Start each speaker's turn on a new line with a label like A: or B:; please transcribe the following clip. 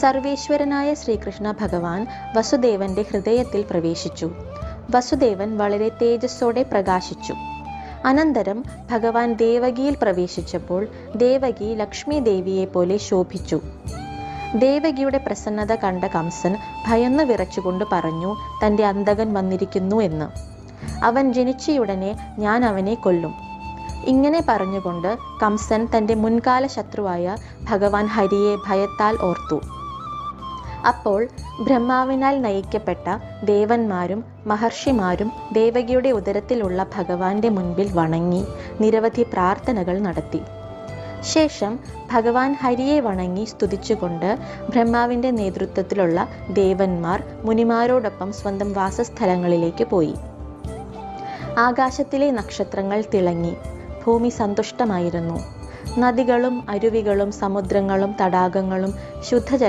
A: സർവേശ്വരനായ ശ്രീകൃഷ്ണ ഭഗവാൻ വസുദേവന്റെ ഹൃദയത്തിൽ പ്രവേശിച്ചു. വസുദേവൻ വളരെ തേജസ്സോടെ പ്രകാശിച്ചു. അനന്തരം ഭഗവാൻ ദേവകിയിൽ പ്രവേശിച്ചപ്പോൾ ദേവകി ലക്ഷ്മി ദേവിയെ പോലെ ശോഭിച്ചു. ദേവകിയുടെ പ്രസന്നത കണ്ട കംസൻ ഭയന്നു വിറച്ചുകൊണ്ട് പറഞ്ഞു, തൻ്റെ അന്തകൻ വന്നിരിക്കുന്നു എന്ന്. അവൻ ജനിച്ചയുടനെ ഞാൻ അവനെ കൊല്ലും. ഇങ്ങനെ പറഞ്ഞുകൊണ്ട് കംസൻ തൻ്റെ മുൻകാല ശത്രുവായ ഭഗവാൻ ഹരിയെ ഭയത്താൽ ഓർത്തു. അപ്പോൾ ബ്രഹ്മാവിനാൽ നയിക്കപ്പെട്ട ദേവന്മാരും മഹർഷിമാരും ദേവകിയുടെ ഉദരത്തിലുള്ള ഭഗവാന്റെ മുൻപിൽ വണങ്ങി നിരവധി പ്രാർത്ഥനകൾ നടത്തി. ശേഷം ഭഗവാൻ ഹരിയെ വണങ്ങി സ്തുതിച്ചുകൊണ്ട് ബ്രഹ്മാവിൻ്റെ നേതൃത്വത്തിലുള്ള ദേവന്മാർ മുനിമാരോടൊപ്പം സ്വന്തം വാസസ്ഥലങ്ങളിലേക്ക് പോയി. ആകാശത്തിലെ നക്ഷത്രങ്ങൾ തിളങ്ങി. ഭൂമി സന്തുഷ്ടമായിരുന്നു. നദികളും അരുവികളും സമുദ്രങ്ങളും തടാകങ്ങളും ശുദ്ധജല